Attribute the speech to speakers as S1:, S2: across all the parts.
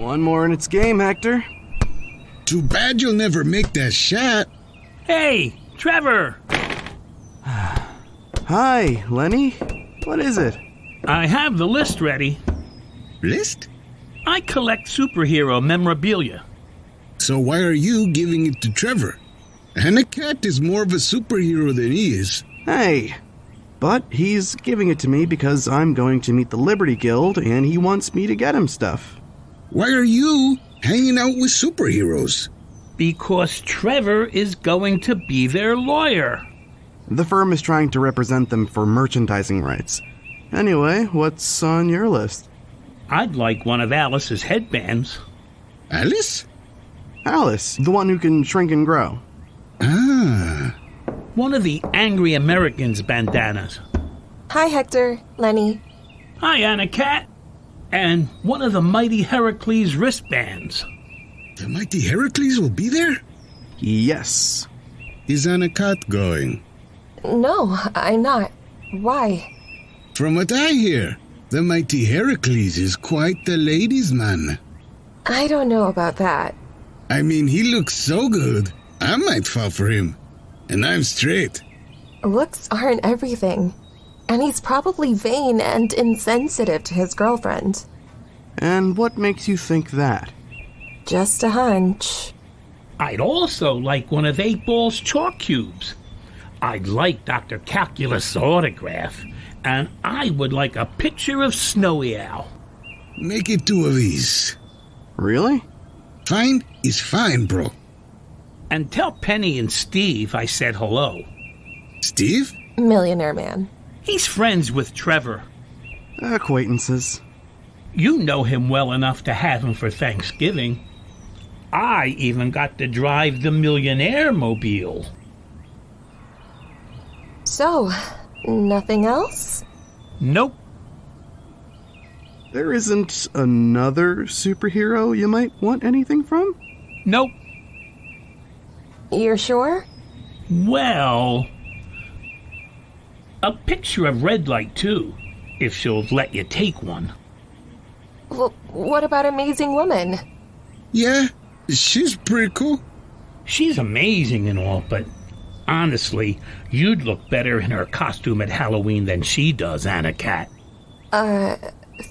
S1: One more and it's game, Hector.
S2: Too bad you'll never make that shot.
S3: Hey, Trevor!
S1: Hi, Lenny. What is it?
S3: I have the list ready.
S2: List?
S3: I collect superhero memorabilia.
S2: So why are you giving it to Trevor? Anacat is more of a superhero than he is.
S1: Hey, but he's giving it to me because I'm going to meet the Liberty Guild and he wants me to get him stuff.
S2: Why are you hanging out with superheroes?
S3: Because Trevor is going to be their lawyer.
S1: The firm is trying to represent them for merchandising rights. Anyway, what's on your list?
S3: I'd like one of Alice's headbands.
S2: Alice?
S1: Alice, the one who can shrink and grow.
S2: Ah.
S3: One of the Angry Americans bandanas.
S4: Hi, Hector. Lenny.
S3: Hi, Anacat. And one of the mighty Herakles wristbands.
S2: The mighty Herakles will be there?
S1: Yes.
S2: Is Anacat going?
S4: No, I'm not. Why?
S2: From what I hear, the mighty Herakles is quite the ladies' man.
S4: I don't know about that.
S2: I mean, he looks so good. I might fall for him. And I'm straight.
S4: Looks aren't everything. And he's probably vain and insensitive to his girlfriend.
S1: And what makes you think that?
S4: Just a hunch.
S3: I'd also like one of 8 Ball's chalk cubes. I'd like Dr. Calculus' autograph. And I would like a picture of Snowy Owl.
S2: Make it 2 of these.
S1: Really?
S2: Fine is fine, bro.
S3: And tell Penny and Steve I said hello.
S2: Steve?
S4: Millionaire man.
S3: He's friends with Trevor.
S1: Acquaintances.
S3: You know him well enough to have him for Thanksgiving. I even got to drive the Millionaire mobile.
S4: So, nothing else?
S3: Nope.
S1: There isn't another superhero you might want anything from?
S3: Nope.
S4: You're sure?
S3: Well, a picture of Red Light, too, if she'll let you take one.
S4: Well, what about Amazing Woman?
S2: Yeah, she's pretty cool.
S3: She's amazing and all, but honestly, you'd look better in her costume at Halloween than she does, Anacat.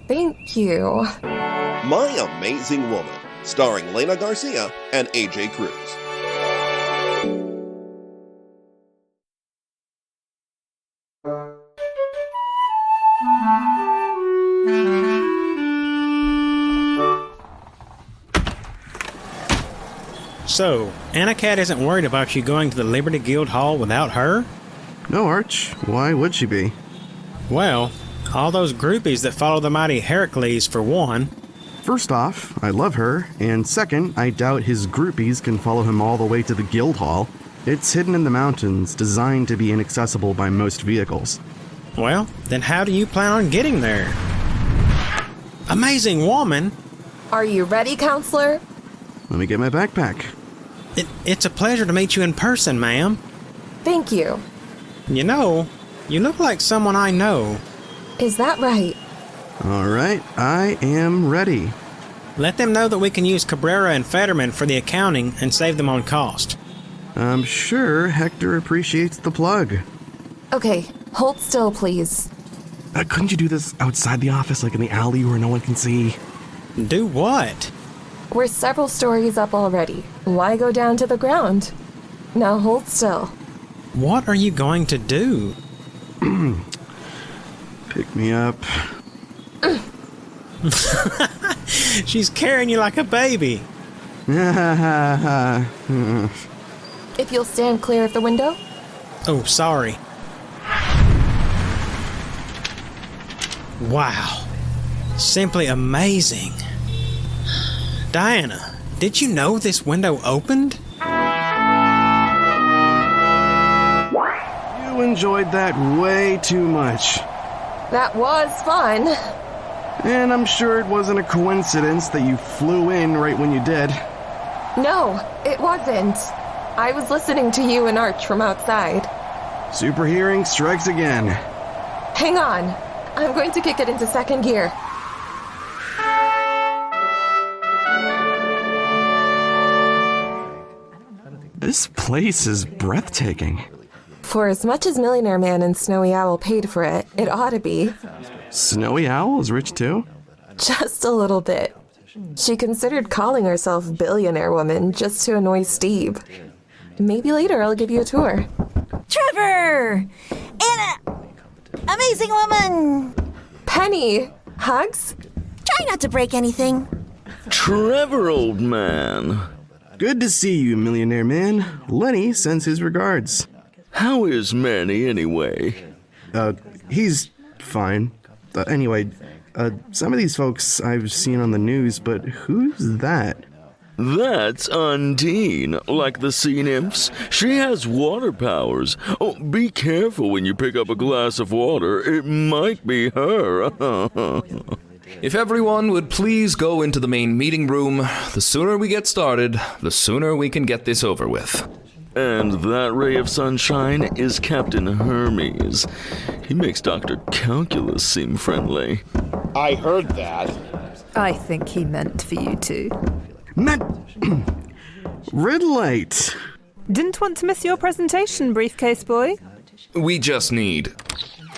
S4: Thank you.
S5: My Amazing Woman, starring Lena Garcia and AJ Cruz.
S6: So, Anacat isn't worried about you going to the Liberty Guild Hall without her?
S1: No, Arch. Why would she be?
S6: Well, all those groupies that follow the mighty Herakles, for one.
S1: First off, I love her, and second, I doubt his groupies can follow him all the way to the guild hall. It's hidden in the mountains, designed to be inaccessible by most vehicles.
S6: Well, then how do you plan on getting there? Amazing Woman?
S4: Are you ready, counselor?
S1: Let me get my backpack.
S6: It's a pleasure to meet you in person, ma'am.
S4: Thank you.
S6: You know, you look like someone I know.
S4: Is that right?
S1: All right, I am ready.
S6: Let them know that we can use Cabrera and Fetterman for the accounting and save them on cost.
S1: I'm sure Hector appreciates the plug.
S4: Okay, hold still, please.
S1: Couldn't you do this outside the office, like in the alley where no one can see?
S6: Do what?
S4: We're several stories up already. Why go down to the ground? Now hold still.
S6: What are you going to do?
S1: Pick me up.
S6: She's carrying you like a baby.
S4: If you'll stand clear of the window.
S6: Oh, sorry. Wow. Simply amazing. Diana, did you know this window opened?
S1: You enjoyed that way too much.
S4: That was fun.
S1: And I'm sure it wasn't a coincidence that you flew in right when you did.
S4: No, it wasn't. I was listening to you and Arch from outside.
S1: Super hearing strikes again.
S4: Hang on. I'm going to kick it into second gear.
S1: This place is breathtaking.
S4: For as much as Millionaire Man and Snowy Owl paid for it, it ought to be.
S1: Snowy Owl is rich too?
S4: Just a little bit. She considered calling herself Billionaire Woman just to annoy Steve. Maybe later I'll give you a tour.
S7: Trevor! Anna! Amazing woman!
S4: Penny! Hugs?
S7: Try not to break anything.
S8: Trevor, old man.
S1: Good to see you, Millionaire Man. Lenny sends his regards.
S8: How is Manny, anyway?
S1: He's fine. Anyway, some of these folks I've seen on the news, but who's that?
S8: That's Undine, like the sea nymphs. She has water powers. Oh, be careful when you pick up a glass of water. It might be her.
S9: If everyone would please go into the main meeting room, the sooner we get started, the sooner we can get this over with.
S8: And that ray of sunshine is Captain Hermes. He makes Dr. Calculus seem friendly.
S10: I heard that.
S11: I think he meant for you too.
S1: Red light.
S11: Didn't want to miss your presentation, briefcase boy.
S9: We just need...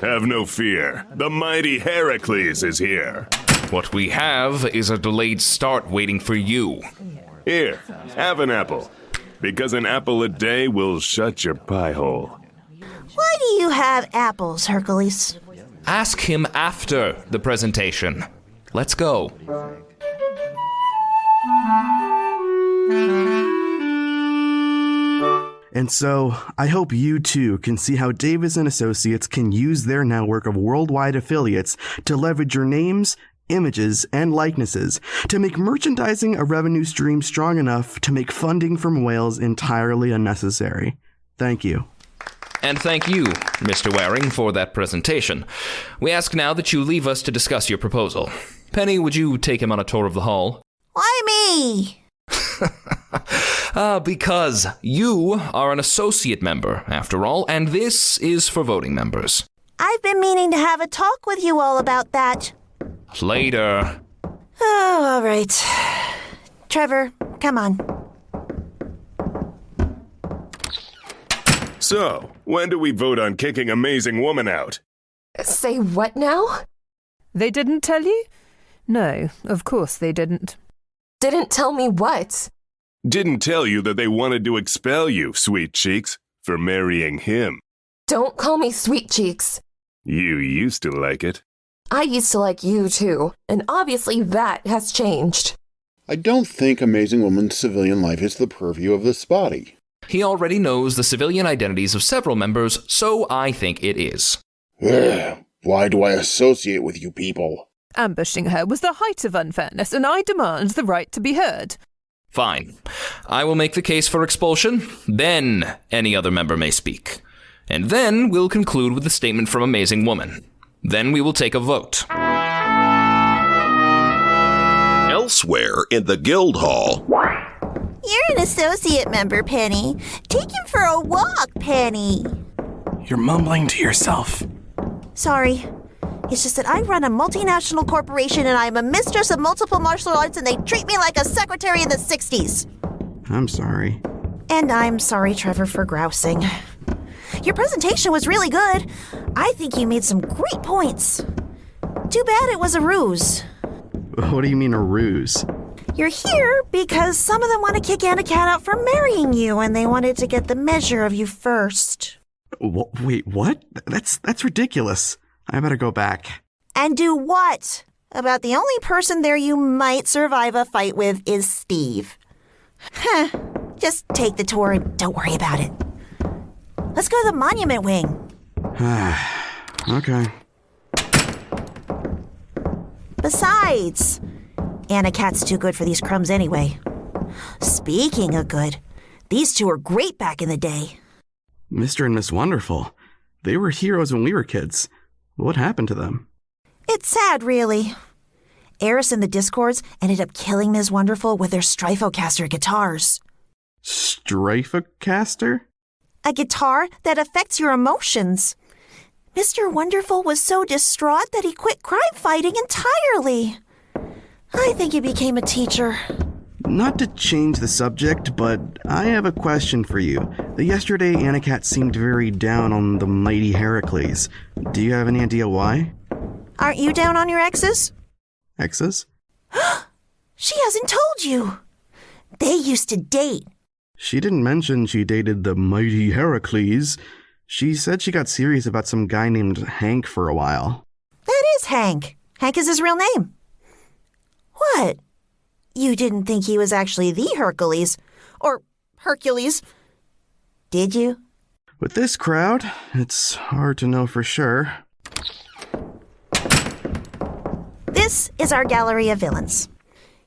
S12: Have no fear. The mighty Herakles is here.
S9: What we have is a delayed start waiting for you.
S12: Here, have an apple. Because an apple a day will shut your pie hole.
S7: Why do you have apples, Hercules?
S9: Ask him after the presentation. Let's go.
S1: And so, I hope you too can see how Davis and Associates can use their network of worldwide affiliates to leverage your names, images, and likenesses to make merchandising a revenue stream strong enough to make funding from whales entirely unnecessary. Thank you.
S9: And thank you, Mr. Waring, for that presentation. We ask now that you leave us to discuss your proposal. Penny, would you take him on a tour of the hall?
S7: Why me?
S9: Because you are an associate member, after all, and this is for voting members.
S7: I've been meaning to have a talk with you all about that.
S9: Later.
S7: Oh, all right. Trevor, come on.
S12: So, when do we vote on kicking Amazing Woman out?
S4: Say what now?
S11: They didn't tell you? No, of course they didn't.
S4: Didn't tell me what?
S12: Didn't tell you that they wanted to expel you, Sweet Cheeks, for marrying him.
S4: Don't call me Sweet Cheeks.
S12: You used to like it.
S4: I used to like you too, and obviously that has changed.
S10: I don't think Amazing Woman's civilian life is the purview of the spotty.
S9: He already knows the civilian identities of several members, so I think it is.
S10: Why do I associate with you people?
S11: Ambushing her was the height of unfairness, and I demand the right to be heard.
S9: Fine. I will make the case for expulsion, then any other member may speak. And then we'll conclude with a statement from Amazing Woman. Then we will take a vote.
S5: Elsewhere in the guild hall.
S7: You're an associate member, Penny. Take him for a walk, Penny.
S13: You're mumbling to yourself.
S7: Sorry. It's just that I run a multinational corporation and I'm a mistress of multiple martial arts and they treat me like a secretary in the 60s.
S1: I'm sorry.
S7: And I'm sorry, Trevor, for grousing. Your presentation was really good. I think you made some great points. Too bad it was a ruse.
S1: What do you mean a ruse?
S7: You're here because some of them want to kick Anna Cat out for marrying you and they wanted to get the measure of you first.
S1: Wait, what? That's ridiculous. I better go back.
S7: And do what? About the only person there you might survive a fight with is Steve. Just take the tour and don't worry about it. Let's go to the monument wing.
S1: Okay.
S7: Besides, Anna Cat's too good for these crumbs anyway. Speaking of good, these two were great back in the day.
S1: Mr. and Miss Wonderful. They were heroes when we were kids. What happened to them?
S7: It's sad, really. Eris and the Discords ended up killing Ms. Wonderful with their Stryfocaster guitars.
S1: Stryfocaster?
S7: A guitar that affects your emotions. Mr. Wonderful was so distraught that he quit crime fighting entirely. I think he became a teacher.
S1: Not to change the subject, but I have a question for you. Yesterday, Anakat seemed very down on the mighty Herakles. Do you have any idea why?
S7: Aren't you down on your exes?
S1: Exes?
S7: She hasn't told you. They used to date.
S1: She didn't mention she dated the mighty Herakles. She said she got serious about some guy named Hank for a while.
S7: That is Hank. Hank is his real name. What? You didn't think he was actually the Hercules? Or Hercules? Did you?
S1: With this crowd, it's hard to know for sure.
S7: This is our gallery of villains.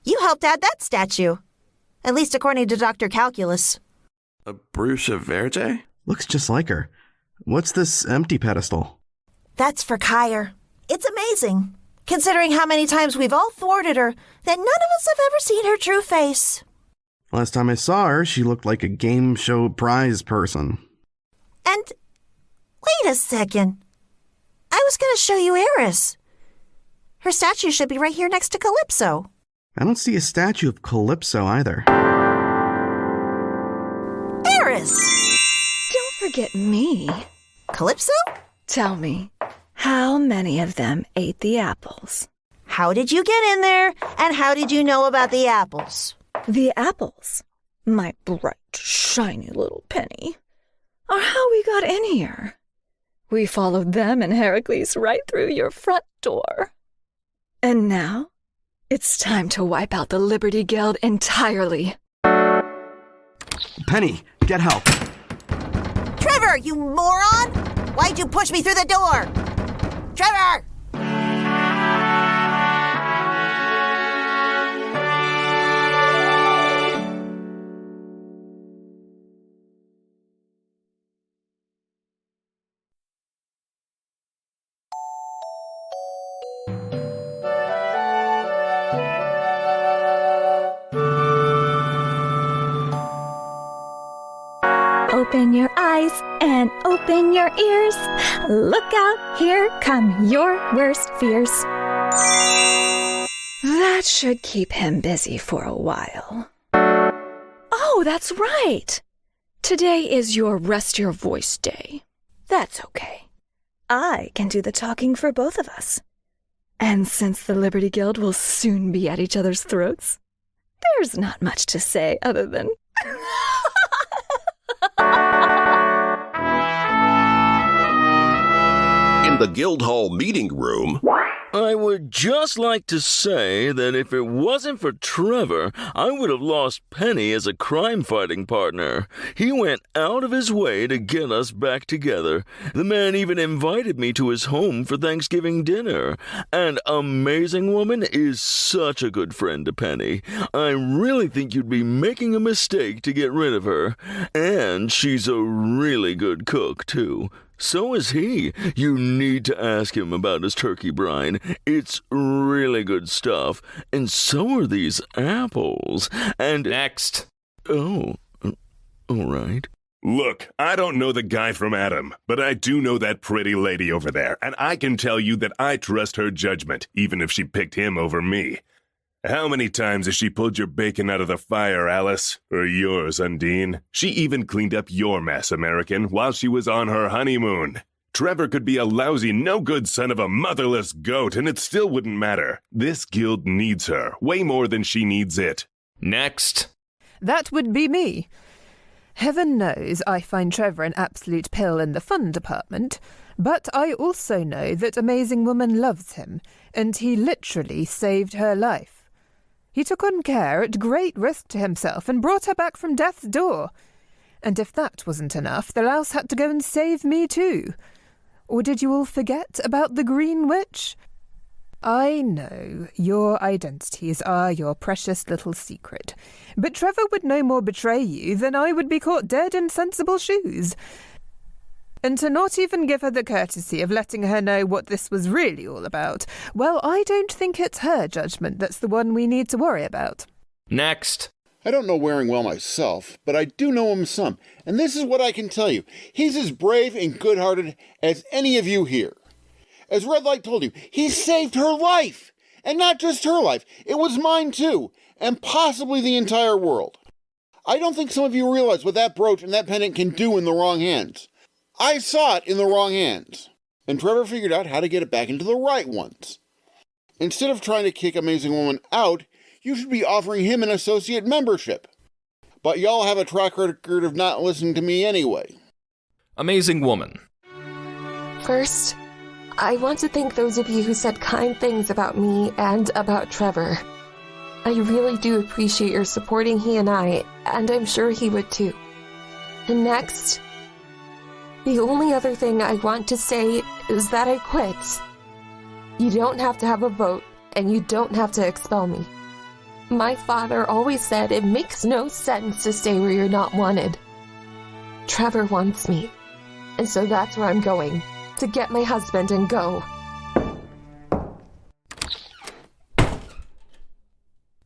S7: You helped add that statue. At least according to Dr. Calculus.
S13: A Bruce of Vierzba?
S1: Looks just like her. What's this empty pedestal?
S7: That's for Kyre. It's amazing, considering how many times we've all thwarted her, that none of us have ever seen her true face.
S1: Last time I saw her, she looked like a game show prize person.
S7: And wait a second. I was going to show you Eris. Her statue should be right here next to Calypso.
S1: I don't see a statue of Calypso either.
S7: Eris!
S14: Don't forget me.
S7: Calypso?
S14: Tell me, how many of them ate the apples?
S7: How did you get in there, and how did you know about the apples?
S14: The apples, my bright, shiny little penny, are how we got in here. We followed them and Herakles right through your front door. And now, it's time to wipe out the Liberty Guild entirely.
S1: Penny, get help.
S7: Trevor, you moron! Why'd you push me through the door? Trevor!
S15: Open your eyes and open your ears. Look out, here come your worst fears.
S14: That should keep him busy for a while. Oh, that's right. Today is your Rest Your Voice Day. That's okay. I can do the talking for both of us. And since the Liberty Guild will soon be at each other's throats, there's not much to say other than...
S5: In the Guildhall meeting room...
S8: I would just like to say that if it wasn't for Trevor, I would have lost Penny as a crime-fighting partner. He went out of his way to get us back together. The man even invited me to his home for Thanksgiving dinner. And Amazing Woman is such a good friend to Penny. I really think you'd be making a mistake to get rid of her. And she's a really good cook, too. So is he. You need to ask him about his turkey brine. It's really good stuff. And so are these apples. And...
S9: Next.
S8: Oh, all right.
S12: Look, I don't know the guy from Adam, but I do know that pretty lady over there, and I can tell you that I trust her judgment, even if she picked him over me. How many times has she pulled your bacon out of the fire, Alice? Or yours, Undine? She even cleaned up your mess, American, while she was on her honeymoon. Trevor could be a lousy, no-good son of a motherless goat, and it still wouldn't matter. This guild needs her, way more than she needs it.
S9: Next.
S11: That would be me. Heaven knows I find Trevor an absolute pill in the fun department, but I also know that Amazing Woman loves him, and he literally saved her life. He took on care at great risk to himself and brought her back from death's door. And if that wasn't enough, the louse had to go and save me too. Or did you all forget about the Green Witch? I know your identities are your precious little secret, but Trevor would no more betray you than I would be caught dead in sensible shoes. And to not even give her the courtesy of letting her know what this was really all about, well, I don't think it's her judgment that's the one we need to worry about.
S9: Next.
S10: I don't know Waring well myself, but I do know him some, and this is what I can tell you. He's as brave and good-hearted as any of you here. As Red Light told you, he saved her life, And not just her life, it was mine too, and possibly the entire world. I don't think some of you realize what that brooch and that pendant can do in the wrong hands. I saw it in the wrong hands, and Trevor figured out how to get it back into the right ones. Instead of trying to kick Amazing Woman out, you should be offering him an associate membership. But y'all have a track record of not listening to me anyway.
S9: Amazing Woman.
S4: First, I want to thank those of you who said kind things about me and about Trevor. I really do appreciate your supporting he and I, and I'm sure he would too. And next, the only other thing I want to say is that I quit. You don't have to have a vote, and you don't have to expel me. My father always said it makes no sense to stay where you're not wanted. Trevor wants me, and so that's where I'm going, to get my husband and go.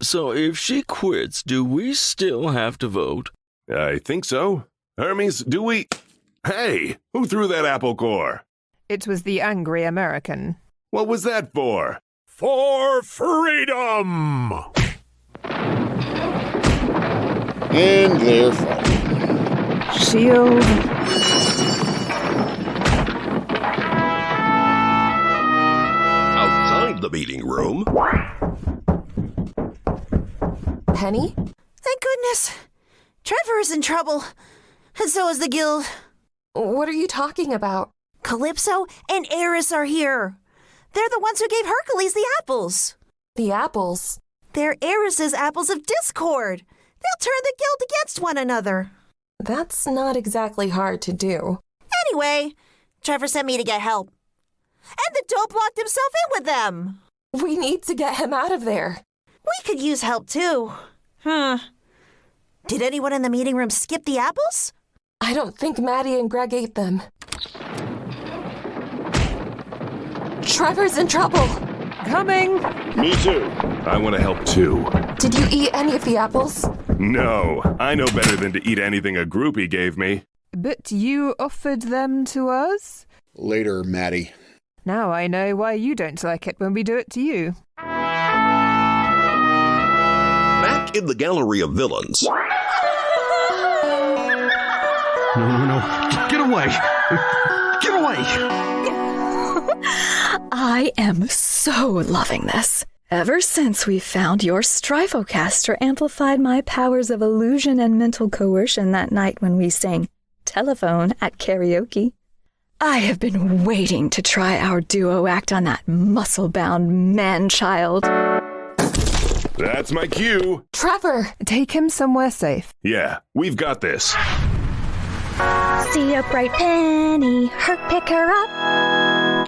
S8: So if she quits, do we still have to vote?
S12: I think so. Hermes, do we... Hey, who threw that apple core?
S11: It was the angry American.
S12: What was that for?
S16: For freedom!
S10: And they're fighting.
S11: Shield.
S5: Outside the meeting room.
S4: Penny?
S7: Thank goodness. Trevor is in trouble. And so is the guild.
S4: What are you talking about?
S7: Calypso and Eris are here. They're the ones who gave Hercules the apples.
S4: The apples?
S7: They're Eris's apples of discord. They'll turn the guild against one another.
S4: That's not exactly hard to do.
S7: Anyway, Trevor sent me to get help. And the dope locked himself in with them.
S4: We need to get him out of there.
S7: We could use help too. Did anyone in the meeting room skip the apples?
S4: I don't think Maddie and Greg ate them. Trevor's in trouble.
S11: Coming.
S10: Me too.
S12: I want to help too.
S4: Did you eat any of the apples?
S12: No, I know better than to eat anything a groupie gave me.
S11: But you offered them to us?
S10: Later, Maddie.
S11: Now I know why you don't like it when we do it to you.
S5: Back in the gallery of villains.
S1: No. Get away! Get away!
S14: I am so loving this. Ever since we found your Stryfocaster amplified my powers of illusion and mental coercion that night when we sang Telephone at karaoke, I have been waiting to try our duo act on that muscle-bound man-child.
S12: That's my cue.
S4: Trevor!
S11: Take him somewhere safe.
S12: Yeah, we've got this.
S15: See a bright penny, pick her up,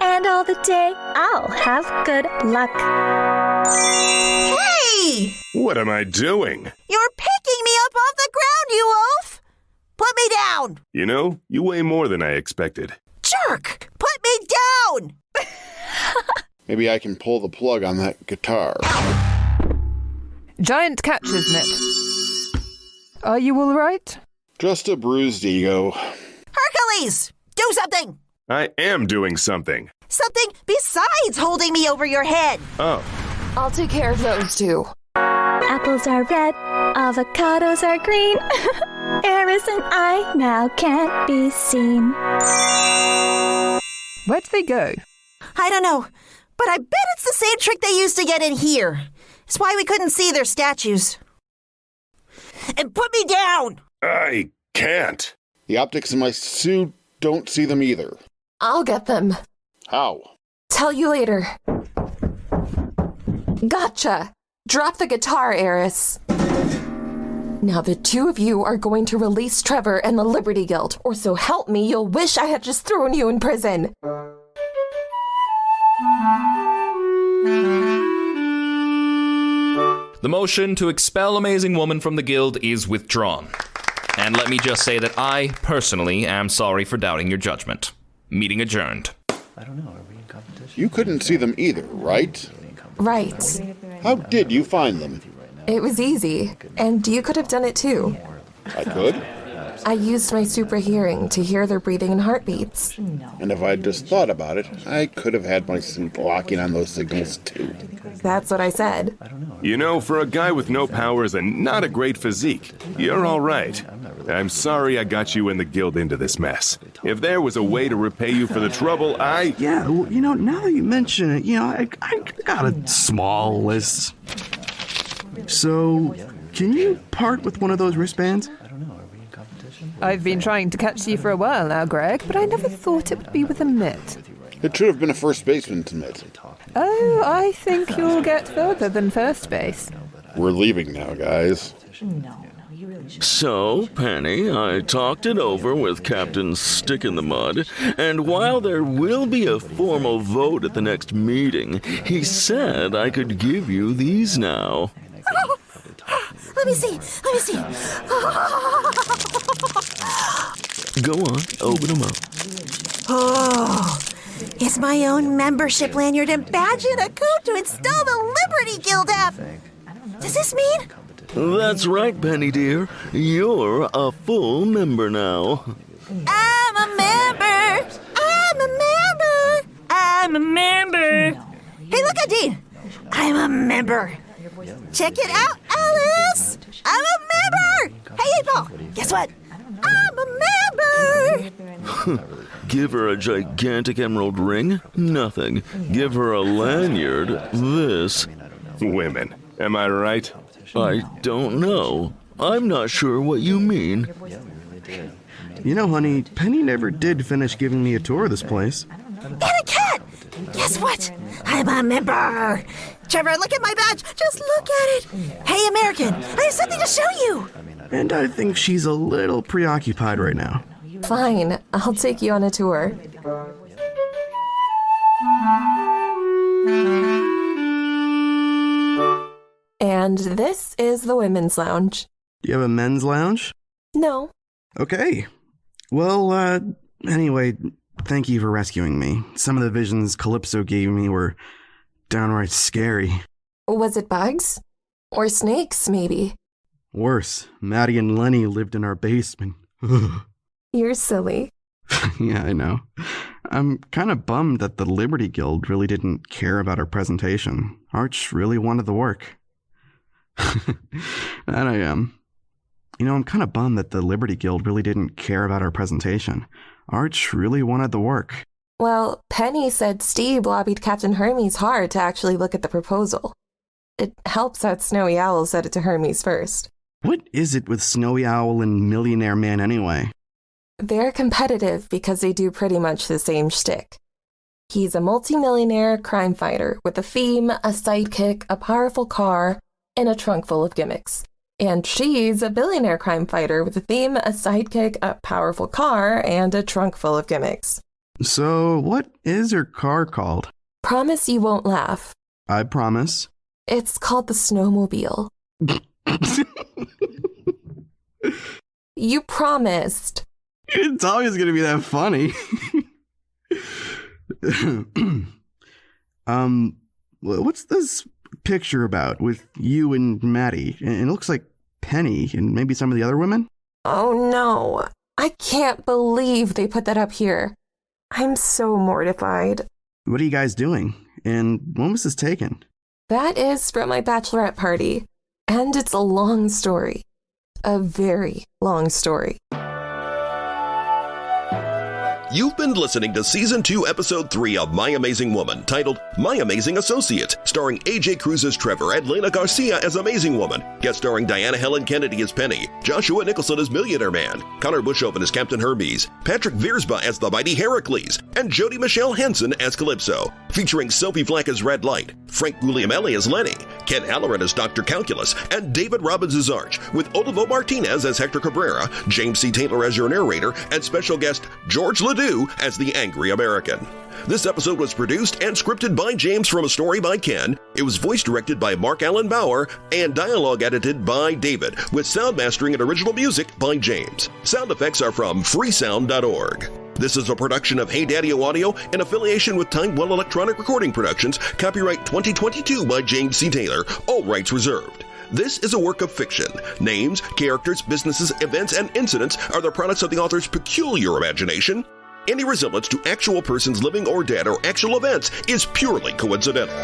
S15: and all the day I'll have good luck.
S7: Hey!
S12: What am I doing?
S7: You're picking me up off the ground, you oaf! Put me down!
S12: You know, you weigh more than I expected.
S7: Jerk! Put me down!
S10: Maybe I can pull the plug on that guitar.
S11: Giant catch, isn't it? Are you all right?
S10: Just a bruised ego.
S7: Hercules! Do something!
S12: I am doing something.
S7: Something besides holding me over your head!
S12: Oh.
S4: I'll take care of those two.
S15: Apples are red, avocados are green. Eris and I now can't be seen.
S11: Where'd they go?
S7: I don't know, but I bet it's the same trick they used to get in here. It's why we couldn't see their statues. And put me down!
S12: I can't.
S10: The optics in my suit don't see them either.
S4: I'll get them.
S10: How?
S4: Tell you later. Gotcha! Drop the guitar, Eris. Now the two of you are going to release Trevor and the Liberty Guild, or so help me, you'll wish I had just thrown you in prison.
S9: The motion to expel Amazing Woman from the guild is withdrawn. And let me just say that I, personally, am sorry for doubting your judgment. Meeting adjourned.
S17: I don't know, are we in competition?
S10: You couldn't see them either, right?
S4: Right.
S10: How did you find them?
S4: It was easy, and you could have done it too.
S10: I could?
S4: I used my super hearing to hear their breathing and heartbeats.
S10: And if I'd just thought about it, I could have had my suit locking on those signals too.
S4: That's what I said.
S12: You know, for a guy with no powers and not a great physique, you're all right. I'm sorry I got you and the guild into this mess. If there was a way to repay you for the trouble,
S1: Yeah, well, you know, now that you mention it, I got a small list. So, can you part with one of those wristbands?
S11: I've been trying to catch you for a while now, Greg, but I never thought it would be with a mitt.
S10: It should have been a first baseman's mitt.
S11: Oh, I think you'll get further than first base.
S10: We're leaving now, guys.
S8: So, Penny, I talked it over with Captain Stick in the Mud, and while there will be a formal vote at the next meeting, he said I could give you these now.
S7: Let me see.
S8: Go on, open them up.
S7: Oh, it's my own membership lanyard and badge and a code to install the Liberty Guild app. Does this mean?
S8: That's right, Penny dear. You're a full member now.
S7: I'm a member. Hey, look, Dean. I'm a member. Check it out, Alice. I'm a member. Hey, April. Guess what? I'm a member.
S8: Give her a gigantic emerald ring? Nothing. Give her a lanyard? This.
S12: Women, am I right?
S8: I don't know. I'm not sure what you mean.
S1: You know, honey, Penny never did finish giving me a tour of this place.
S7: And a cat. Guess what? I'm a member. Trevor, look at my badge. Just look at it. Hey, American, I have something to show you.
S1: And I think she's a little preoccupied right now.
S4: Fine, I'll take you on a tour. And this is the women's lounge.
S1: Do you have a men's lounge?
S4: No.
S1: Okay. Well, anyway, thank you for rescuing me. Some of the visions Calypso gave me were downright scary.
S4: Was it bugs? Or snakes, maybe?
S1: Worse, Maddie and Lenny lived in our basement.
S4: You're silly.
S1: Yeah, I know. I'm kind of bummed that the Liberty Guild really didn't care about our presentation. Arch really wanted the work. That I am. You know, I'm kind of bummed that the Liberty Guild really didn't care about our presentation. Arch really wanted the work.
S4: Well, Penny said Steve lobbied Captain Hermes hard to actually look at the proposal. It helps that Snowy Owl said it to Hermes first.
S1: What is it with Snowy Owl and Millionaire Man anyway?
S4: They're competitive because they do pretty much the same shtick. He's a multi-millionaire crime fighter with a theme, a sidekick, a powerful car, and a trunk full of gimmicks. And she's a billionaire crime fighter with a theme, a sidekick, a powerful car, and a trunk full of gimmicks.
S1: So, what is her car called?
S4: Promise you won't laugh.
S1: I promise.
S4: It's called the Snowmobile. You promised.
S1: You didn't tell me it was going to be that funny. What's this picture about with you and Maddie? It looks like Penny and maybe some of the other women?
S4: Oh no, I can't believe they put that up here. I'm so mortified.
S1: What are you guys doing? And when was this taken?
S4: That is from my bachelorette party. And it's a long story. A very long story.
S5: You've been listening to Season 2, Episode 3 of My Amazing Woman, titled My Amazing Associate, starring AJ Cruz as Trevor and Lena Garcia as Amazing Woman, guest starring Diana Helen Kennedy as Penny, Joshua Nicholson as Millionaire Man, Connor Bushoven as Captain Hermes, Patrick Vierzba as the Mighty Herakles, and Jodi Michelle Hansen as Calypso, featuring Sophie Flack as Red Light, Frank Guglielmelli as Lenny, Ken Halloran as Dr. Calculus, and David Robbins as Arch, with Olivo Martinez as Hector Cabrera, James C. Taylor as your narrator, and special guest George Ledoux as the Angry American. This episode was produced and scripted by James from a story by Ken. It was voice directed by Mark Allen Bauer and dialogue edited by David, with sound mastering and original music by James. Sound effects are from freesound.org. This is a production of Hey Daddy Audio in affiliation with Timewell Electronic Recording Productions, copyright 2022 by James C. Taylor, all rights reserved. This is a work of fiction. Names, characters, businesses, events, and incidents are the products of the author's peculiar imagination. Any resemblance to actual persons living or dead or actual events is purely coincidental.